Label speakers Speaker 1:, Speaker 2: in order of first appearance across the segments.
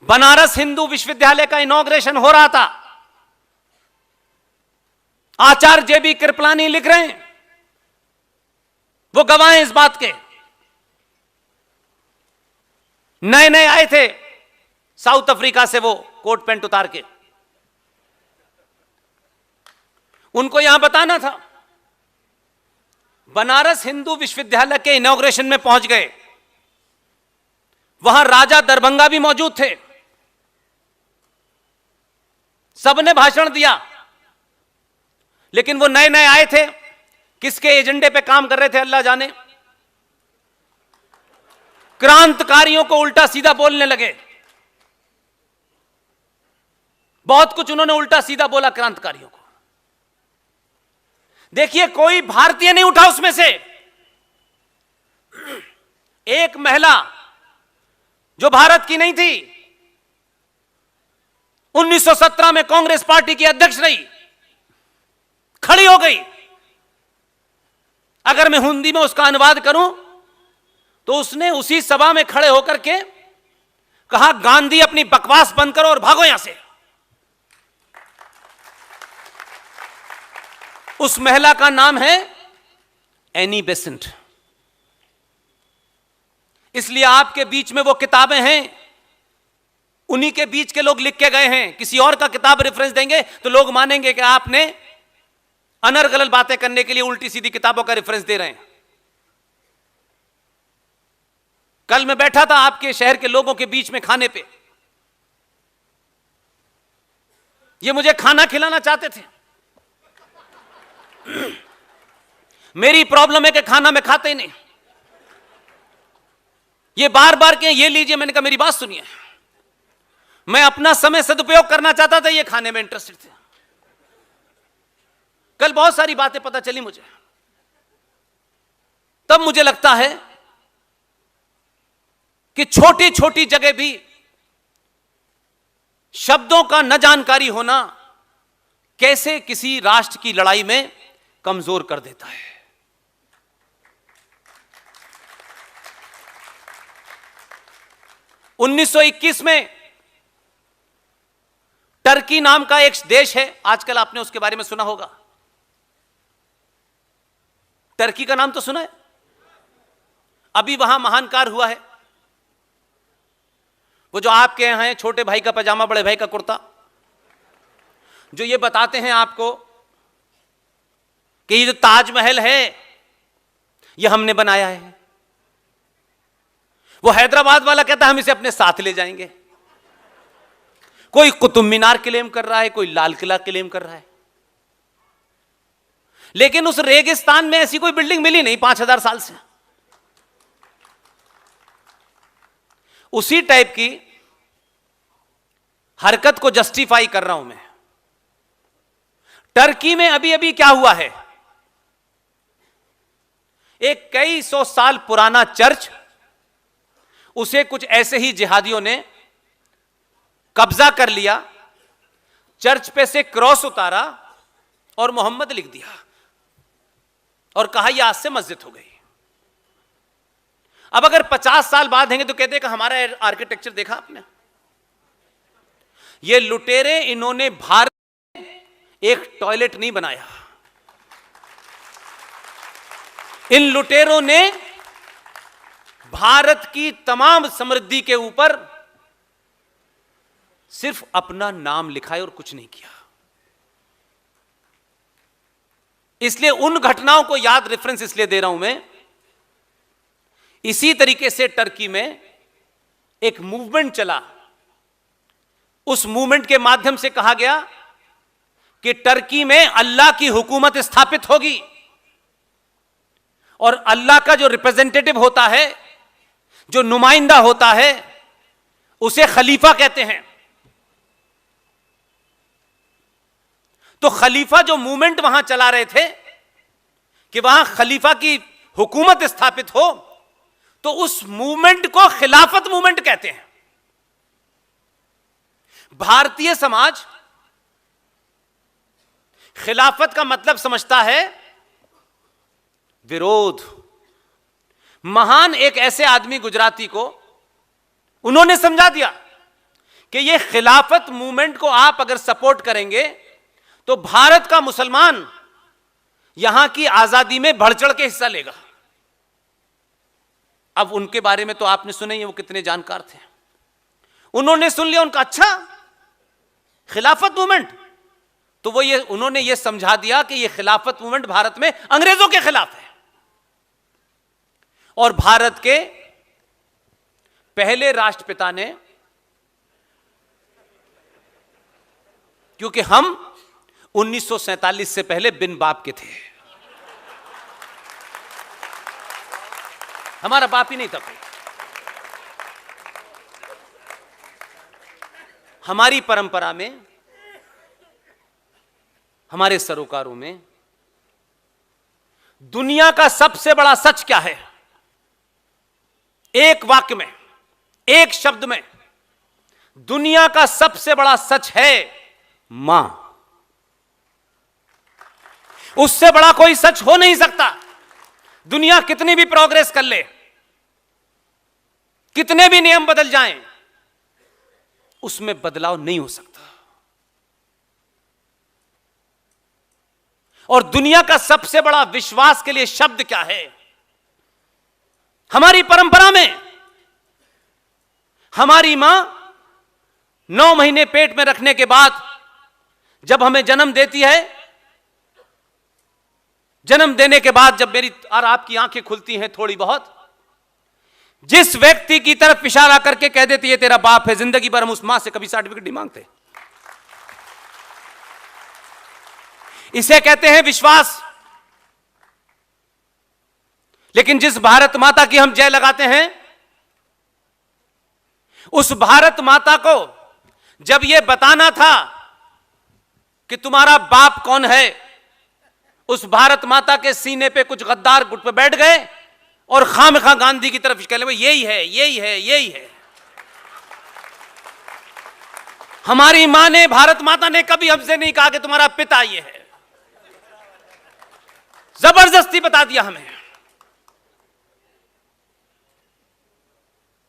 Speaker 1: बनारस हिंदू विश्वविद्यालय का इनॉग्रेशन हो रहा था। आचार्य जेबी कृपलानी लिख रहे हैं, वो गवाह हैं इस बात के। नए नए आए थे साउथ अफ्रीका से, वो कोट पैंट उतार के, उनको यहां बताना था। बनारस हिंदू विश्वविद्यालय के इनॉग्रेशन में पहुंच गए, वहां राजा दरभंगा भी मौजूद थे, सबने भाषण दिया। लेकिन वो नए नए आए थे, किसके एजेंडे पे काम कर रहे थे अल्लाह जाने। क्रांतिकारियों को उल्टा सीधा बोलने लगे, बहुत कुछ उन्होंने उल्टा सीधा बोला क्रांतिकारियों को। देखिए, कोई भारतीय नहीं उठा उसमें से। एक महिला जो भारत की नहीं थी, 1917 में कांग्रेस पार्टी की अध्यक्ष रही, खड़ी हो गई। अगर मैं हिंदी में उसका अनुवाद करूं तो उसने उसी सभा में खड़े होकर के कहा, गांधी अपनी बकवास बंद करो और भागो यहां से। उस महिला का नाम है एनी बेसेंट। इसलिए आपके बीच में वो किताबें हैं, उन्हीं के बीच के लोग लिख के गए हैं। किसी और का किताब रेफरेंस देंगे तो लोग मानेंगे कि आपने अनर्गल बातें करने के लिए उल्टी सीधी किताबों का रेफरेंस दे रहे हैं। कल मैं बैठा था आपके शहर के लोगों के बीच में खाने पे, ये मुझे खाना खिलाना चाहते थे। मेरी प्रॉब्लम है कि खाना मैं खाते ही नहीं। ये बार बार के ये लीजिए, मैंने कहा मेरी बात सुनिए, मैं अपना समय सदुपयोग करना चाहता था, ये खाने में इंटरेस्टेड थे। कल बहुत सारी बातें पता चली मुझे, तब मुझे लगता है कि छोटी छोटी जगह भी शब्दों का न जानकारी होना कैसे किसी राष्ट्र की लड़ाई में कमजोर कर देता है। उन्नीस 1921 में टर्की नाम का एक देश है, आजकल आपने उसके बारे में सुना होगा। टर्की का नाम तो सुना है। अभी वहां महान कार्य हुआ है, वो जो आपके यहां है, छोटे भाई का पजामा बड़े भाई का कुर्ता, जो ये बताते हैं आपको कि ये जो ताजमहल है ये हमने बनाया है। वो हैदराबाद वाला कहता है हम इसे अपने साथ ले जाएंगे। कोई कुतुब मीनार क्लेम कर रहा है, कोई लाल किला क्लेम कर रहा है। लेकिन उस रेगिस्तान में ऐसी कोई बिल्डिंग मिली नहीं 5000 साल से। उसी टाइप की हरकत को जस्टिफाई कर रहा हूं मैं। टर्की में अभी अभी क्या हुआ है, एक कई सौ साल पुराना चर्च, उसे कुछ ऐसे ही जिहादियों ने कब्जा कर लिया। चर्च पे से क्रॉस उतारा और मोहम्मद लिख दिया और कहा यह आज से मस्जिद हो गई। अब अगर 50 साल बाद हैंगे तो कहते हैं कि हमारा आर्किटेक्चर देखा आपने। ये लुटेरे, इन्होंने भारत में एक टॉयलेट नहीं बनाया। इन लुटेरों ने भारत की तमाम समृद्धि के ऊपर सिर्फ अपना नाम लिखा है और कुछ नहीं किया। इसलिए उन घटनाओं को याद रेफरेंस इसलिए दे रहा हूं मैं। इसी तरीके से टर्की में एक मूवमेंट चला, उस मूवमेंट के माध्यम से कहा गया कि टर्की में अल्लाह की हुकूमत स्थापित होगी और अल्लाह का जो रिप्रेजेंटेटिव होता है, जो नुमाइंदा होता है, उसे खलीफा कहते हैं। तो खलीफा जो मूवमेंट वहां चला रहे थे कि वहां खलीफा की हुकूमत स्थापित हो, तो उस मूवमेंट को खिलाफत मूवमेंट कहते हैं। भारतीय समाज खिलाफत का मतलब समझता है विरोध। महान एक ऐसे आदमी गुजराती को उन्होंने समझा दिया कि ये खिलाफत मूवमेंट को आप अगर सपोर्ट करेंगे तो भारत का मुसलमान यहां की आजादी में बढ़ चढ़ के हिस्सा लेगा। अब उनके बारे में तो आपने सुना ही है, वो कितने जानकार थे। उन्होंने सुन लिया उनका, अच्छा खिलाफत मूवमेंट, तो उन्होंने ये समझा दिया कि ये खिलाफत मूवमेंट भारत में अंग्रेजों के खिलाफ है। और भारत के पहले राष्ट्रपिता ने, क्योंकि हम 1947 से पहले बिन बाप के थे, हमारा बाप ही नहीं था कोई। हमारी परंपरा में, हमारे सरोकारों में दुनिया का सबसे बड़ा सच क्या है? एक वाक्य में, एक शब्द में, दुनिया का सबसे बड़ा सच है मां। उससे बड़ा कोई सच हो नहीं सकता। दुनिया कितनी भी प्रोग्रेस कर ले, कितने भी नियम बदल जाएं, उसमें बदलाव नहीं हो सकता। और दुनिया का सबसे बड़ा विश्वास के लिए शब्द क्या है? हमारी परंपरा में हमारी मां 9 महीने पेट में रखने के बाद जब हमें जन्म देती है, जन्म देने के बाद जब मेरी और आपकी आंखें खुलती हैं थोड़ी बहुत, जिस व्यक्ति की तरफ इशारा करके कह देती है तेरा बाप है, जिंदगी भर हम उस मां से कभी सर्टिफिकेट नहीं मांगते। इसे कहते हैं विश्वास। लेकिन जिस भारत माता की हम जय लगाते हैं, उस भारत माता को जब यह बताना था कि तुम्हारा बाप कौन है, उस भारत माता के सीने पे कुछ गद्दार गुट पे बैठ गए और खामखा गांधी की तरफ कह ले यही है, यही है, यही है। हमारी मां ने, भारत माता ने कभी हमसे नहीं कहा कि तुम्हारा पिता ये है। जबरदस्ती बता दिया हमें।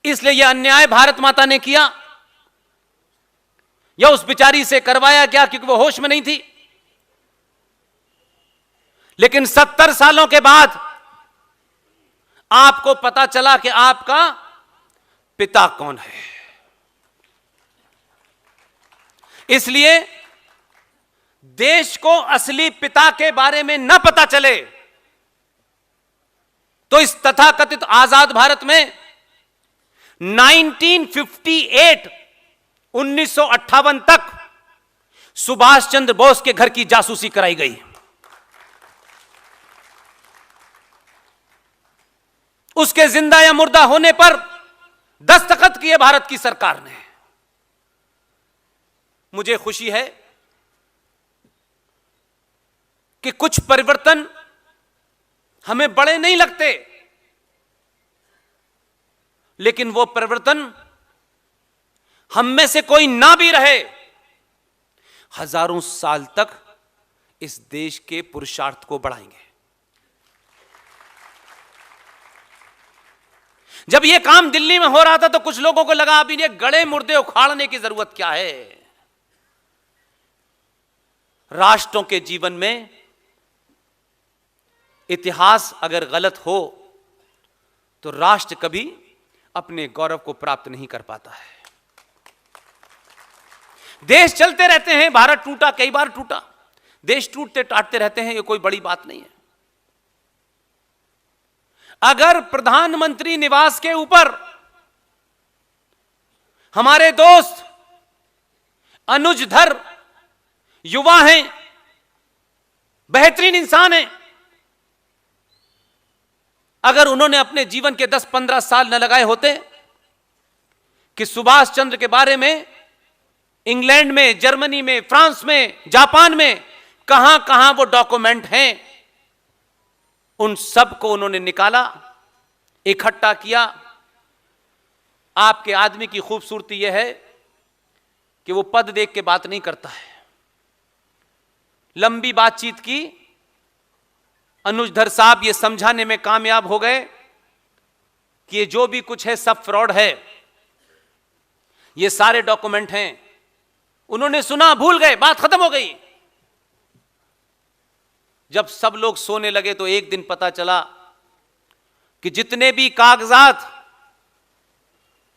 Speaker 1: इसलिए यह अन्याय भारत माता ने किया, या उस बेचारी से करवाया गया क्योंकि वो होश में नहीं थी। लेकिन 70 सालों के बाद आपको पता चला कि आपका पिता कौन है। इसलिए देश को असली पिता के बारे में न पता चले तो इस तथाकथित आजाद भारत में 1958 तक सुभाष चंद्र बोस के घर की जासूसी कराई गई। उसके जिंदा या मुर्दा होने पर दस्तखत किए भारत की सरकार ने। मुझे खुशी है कि कुछ परिवर्तन हमें बड़े नहीं लगते, लेकिन वो परिवर्तन हम में से कोई ना भी रहे, हजारों साल तक इस देश के पुरुषार्थ को बढ़ाएंगे। जब यह काम दिल्ली में हो रहा था तो कुछ लोगों को लगा अभी ये गड़े मुर्दे उखाड़ने की जरूरत क्या है। राष्ट्रों के जीवन में इतिहास अगर गलत हो तो राष्ट्र कभी अपने गौरव को प्राप्त नहीं कर पाता है। देश चलते रहते हैं, भारत टूटा, कई बार टूटा, देश टूटते टाटते रहते हैं, ये कोई बड़ी बात नहीं है। अगर प्रधानमंत्री निवास के ऊपर हमारे दोस्त अनुज धर युवा हैं, बेहतरीन इंसान हैं, अगर उन्होंने अपने जीवन के 10-15 साल न लगाए होते कि सुभाष चंद्र के बारे में इंग्लैंड में, जर्मनी में, फ्रांस में, जापान में कहां कहां वो डॉक्यूमेंट हैं, उन सब को उन्होंने निकाला, इकट्ठा किया। आपके आदमी की खूबसूरती यह है कि वो पद देख के बात नहीं करता है। लंबी बातचीत की, अनुज धर साहब ये समझाने में कामयाब हो गए कि ये जो भी कुछ है सब फ्रॉड है। ये सारे डॉक्यूमेंट हैं। उन्होंने सुना, भूल गए, बात खत्म हो गई। जब सब लोग सोने लगे तो एक दिन पता चला कि जितने भी कागजात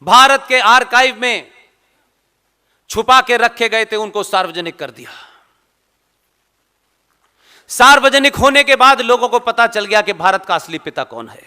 Speaker 1: भारत के आर्काइव में छुपा के रखे गए थे उनको सार्वजनिक कर दिया। सार्वजनिक होने के बाद लोगों को पता चल गया कि भारत का असली पिता कौन है।